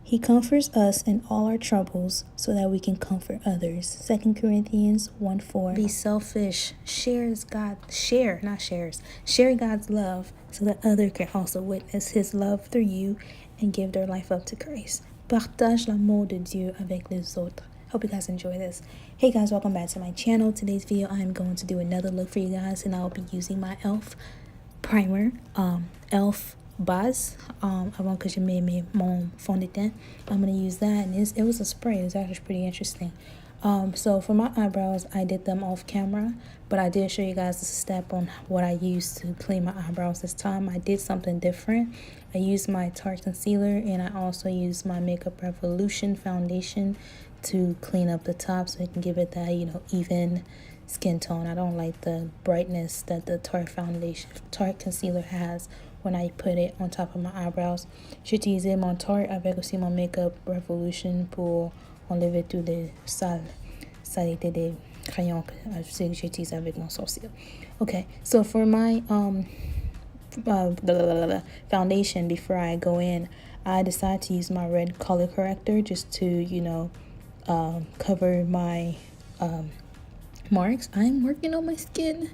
He comforts us in all our troubles so that we can comfort others. 2 Corinthians 1:4. Be selfish. Share God's love so that others can also witness his love through you and give their life up to Christ. Partage l'amour de Dieu avec les autres. Hope you guys enjoy this. Hey guys, welcome back to my channel. Today's video, I'm going to do another look for you guys, and I'll be using my elf primer, elf base, avant que je mets mon fond de teint. I'm going to use that, and it was a spray. It was actually pretty interesting. So for my eyebrows, I did them off camera, but I did show you guys a step on what I used to clean my eyebrows this time. I did something different. I used my Tarte concealer, and I also used my Makeup Revolution foundation to clean up the top so it can give it that, even skin tone. I don't like the brightness that the Tarte concealer has when I put it on top of my eyebrows. J'ai utilisé mon Tarte avec aussi mon Makeup Revolution pour enlever tous les saletés des crayons que j'utilise avec mon sourcil. Okay, so for my foundation, before I go in, I decided to use my red color corrector just to, cover my marks. I'm working on my skin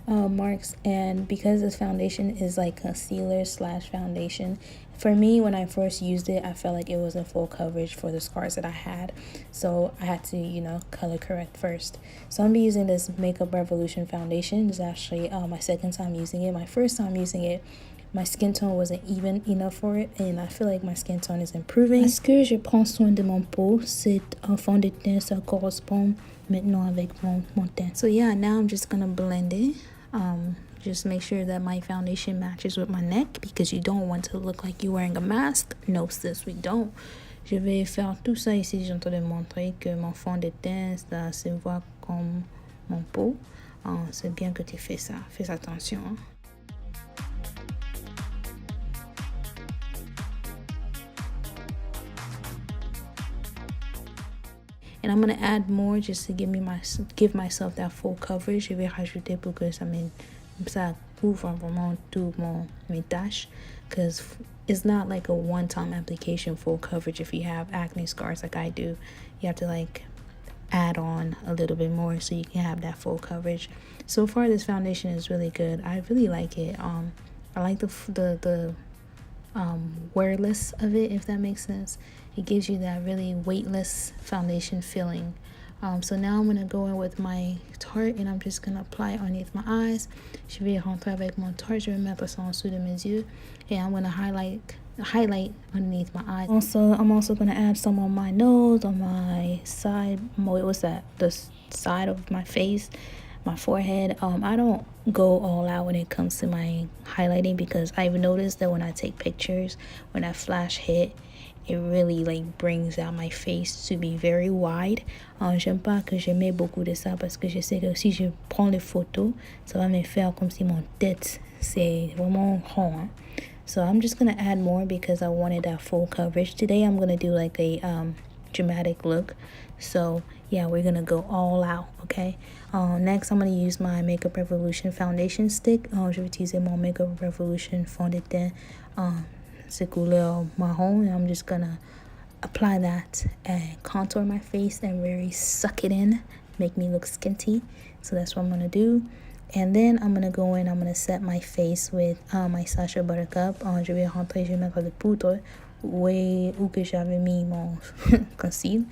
marks, and because this foundation is like concealer / foundation, for me, when I first used it, I felt like it wasn't full coverage for the scars that I had, so I had to color correct first. So I'm gonna be using this Makeup Revolution foundation. It's actually my second time using it. My first time using it, my skin tone wasn't even enough for it, and I feel like my skin tone is improving. Est-ce que je prends soin de mon peau? Cet fond de teint, ça correspond maintenant avec mon teint. So yeah, now I'm just gonna blend it. Just make sure that my foundation matches with my neck, because you don't want to look like you're wearing a mask. No sis, we don't. Je vais faire tout ça ici. J'ai en train de montrer que mon fond de teint, ça se voit comme mon peau. C'est bien que tu fais ça. Fais attention. Hein? And I'm going to add more just to give myself that full coverage. Je vais rajouter pour que ça couvre vraiment tout mes taches, because it's not like a one-time application full coverage. If you have acne scars like I do, you have to like add on a little bit more so you can have that full coverage. So far, this foundation is really good. I really like it. I like the wearless of it, if that makes sense. It gives you that really weightless foundation feeling. So now I'm gonna go in with my Tarte, and I'm just gonna apply it underneath my eyes. Je vais rentrer avec mon Tarte. Je vais mettre ça en dessous de mes yeux, and I'm gonna highlight underneath my eyes. Also, I'm also gonna add some on my nose, on my side. What's that? The side of my face, my forehead. I don't go all out when it comes to my highlighting, because I've noticed that when I take pictures, when that flash hit, it really like brings out my face to be very wide. J'aime pas que je mets beaucoup de ça, parce que je sais que si je prends les photos, ça va me faire comme si mon tête c'est vraiment rond. Hein? So I'm just gonna add more because I wanted that full coverage. Today I'm gonna do like a dramatic look. So yeah, we're gonna go all out. Okay. Next I'm gonna use my Makeup Revolution foundation stick. Je vais utiliser mon Makeup Revolution fond de teint. C'est couleur marron, and I'm just gonna apply that and contour my face and really suck it in, make me look skinty. So that's what I'm gonna do. And then I'm gonna go in, I'm gonna set my face with my Sacha Buttercup. Je vais rentrer, je vais mettre de poudre où que j'avais mis mon conceal,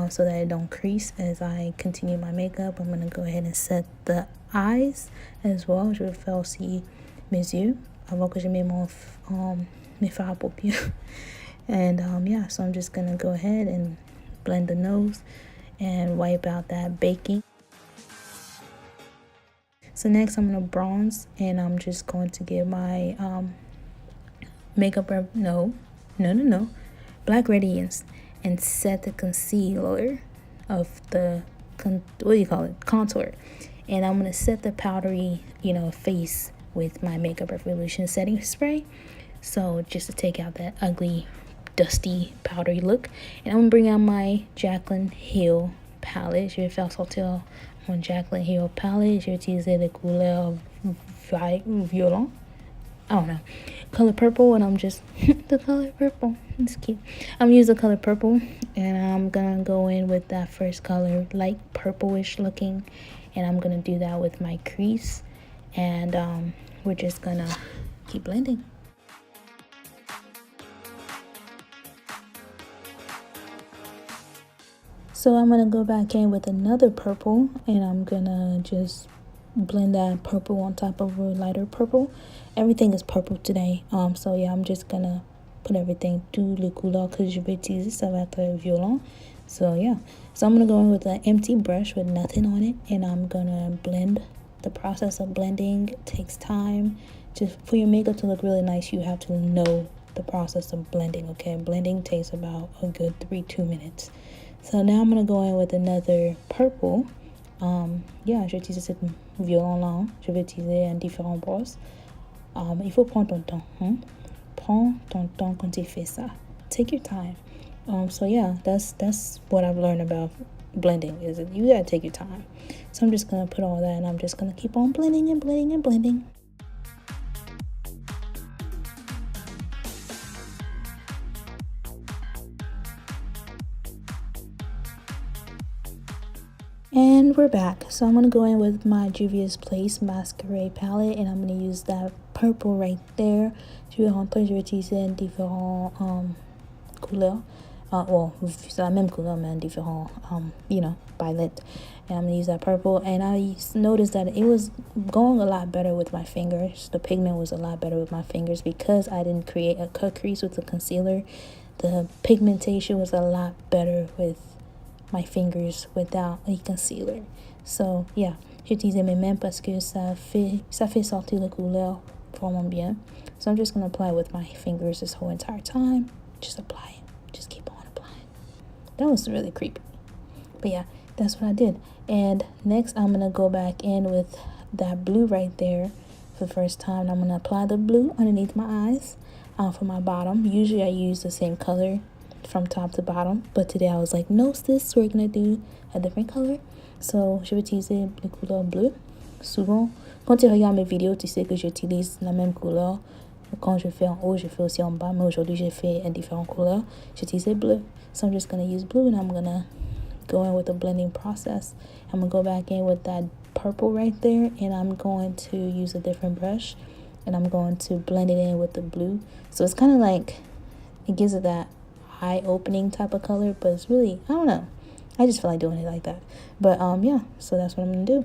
so that it don't crease as I continue my makeup. I'm gonna go ahead and set the eyes as well. Je vais faire aussi mes yeux avant que je mette mes fards à paupières. And yeah, so I'm just gonna go ahead and blend the nose and wipe out that baking. So next I'm gonna bronze, and I'm just going to get my Black Radiance, and set the concealer of the contour. And I'm gonna set the powdery face with my Makeup Revolution setting spray, so just to take out that ugly dusty powdery look. And I'm gonna bring out my Jaclyn Hill palette. Je vais faire sortir mon Jaclyn Hill palette. J'ai utilisé les couleurs violent, I don't know, color purple, and I'm just the color purple. It's cute. I'm using the color purple, and I'm gonna go in with that first color, light purplish looking, and I'm gonna do that with my crease, and we're just gonna keep blending. So I'm gonna go back in with another purple, and I'm gonna just blend that purple on top of a lighter purple. Everything is purple today. So yeah, I'm just gonna put everything, tous les couleurs que je vais utiliser, ça va être violent. So yeah, so I'm gonna go in with an empty brush with nothing on it, and I'm gonna blend. The process of blending takes time. Just for your makeup to look really nice, you have to know the process of blending. Okay, blending takes about a good 2 minutes. So now I'm gonna go in with another purple. Yeah, je vais utiliser cette violon-là. Je vais utiliser un différent brosse. Il faut prendre ton temps. Hein? Prends ton temps quand tu fais ça. Take your time. So yeah, that's what I've learned about blending, is that you gotta take your time. So I'm just gonna put all that, and I'm just gonna keep on blending and blending and blending. And we're back. So I'm going to go in with my Juvia's Place Masquerade palette, and I'm going to use that purple right there. Je vais rentrer, je vais utiliser différents couleurs. Well, c'est la même couleur, mais différents, violet. And I'm going to use that purple. And I noticed that it was going a lot better with my fingers. The pigment was a lot better with my fingers because I didn't create a cut crease with the concealer. The pigmentation was a lot better with my fingers without a concealer. So yeah, j'utilise mes mains parce que ça fait sortir la couleur vraiment bien. So I'm just gonna apply with my fingers this whole entire time. Just apply it. Just keep on applying. That was really creepy. But yeah, that's what I did. And next I'm gonna go back in with that blue right there for the first time. I'm gonna apply the blue underneath my eyes for my bottom. Usually I use the same color from top to bottom, but today I was like, no sis, we're gonna do a different color. So je vais utiliser la couleur bleue. Souvent quand tu regardes mes vidéos, tu sais que j'utilise la même couleur. Quand je fais en haut, je fais aussi en bas, mais aujourd'hui j'ai fait une différente couleur. J'utilise bleu. So I'm just gonna use blue, and I'm gonna go in with the blending process. I'm gonna go back in with that purple right there, and I'm going to use a different brush, and I'm going to blend it in with the blue. So it's kind of like, it gives it that eye-opening type of color, but it's really, I don't know, I just feel like doing it like that. But yeah, so that's what I'm gonna do.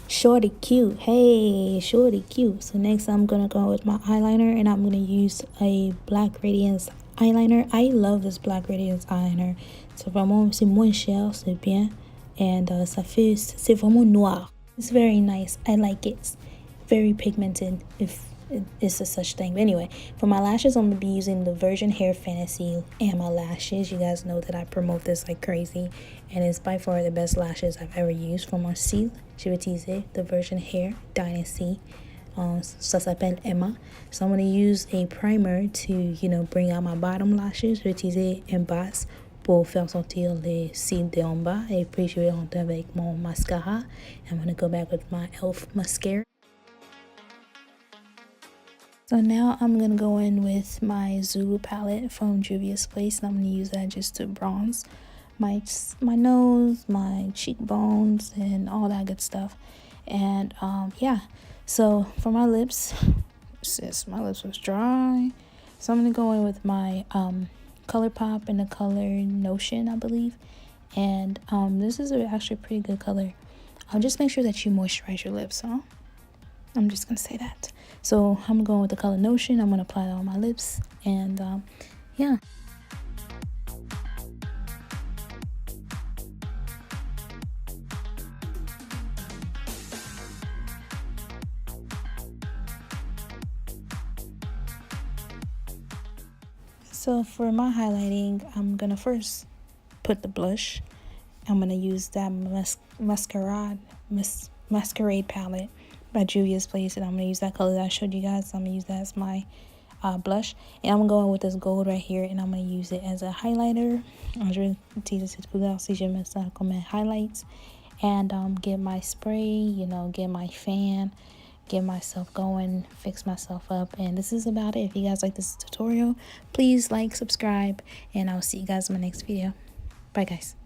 Shorty cute. Hey, shorty cute. So next I'm gonna go with my eyeliner, and I'm gonna use a Black Radiance eyeliner. I love this Black Radiance eyeliner. C'est vraiment, c'est moins cher, c'est bien, and c'est vraiment noir. It's very nice. I like it. It's very pigmented, if it's a such thing. But anyway, for my lashes, I'm gonna be using the Virgin Hair Fantasy and my lashes. You guys know that I promote this like crazy, and it's by far the best lashes I've ever used. For my cils, je vais utiliser the Virgin Hair Dynasty. Ça s'appelle Emma. So I'm gonna use a primer to, bring out my bottom lashes. Je vais utiliser un base pour faire sortir les cils de en bas, et puis je vais rentrer avec mon mascara. I'm gonna go back with my e.l.f. mascara. So now I'm going to go in with my Zulu palette from Juvia's Place, and I'm going to use that just to bronze my nose, my cheekbones, and all that good stuff. And yeah, so for my lips, my lips was dry. So I'm going to go in with my ColourPop in the color Notion, I believe. And this is actually a pretty good color. Just make sure that you moisturize your lips, huh? I'm just gonna say that. So I'm going with the color Notion. I'm gonna apply it on my lips, and yeah. So for my highlighting, I'm gonna first put the blush. I'm gonna use that masquerade palette. by Juvia's Place, and I'm going to use that color that I showed you guys. I'm going to use that as my blush, and I'm going with this gold right here, and I'm going to use it as a highlighter. Andre utilizo esse cuidado, seja como highlights, and get my spray, you know, get my fan, get myself going, fix myself up. And this is about it. If you guys like this tutorial, please like, subscribe, and I'll see you guys in my next video. Bye guys.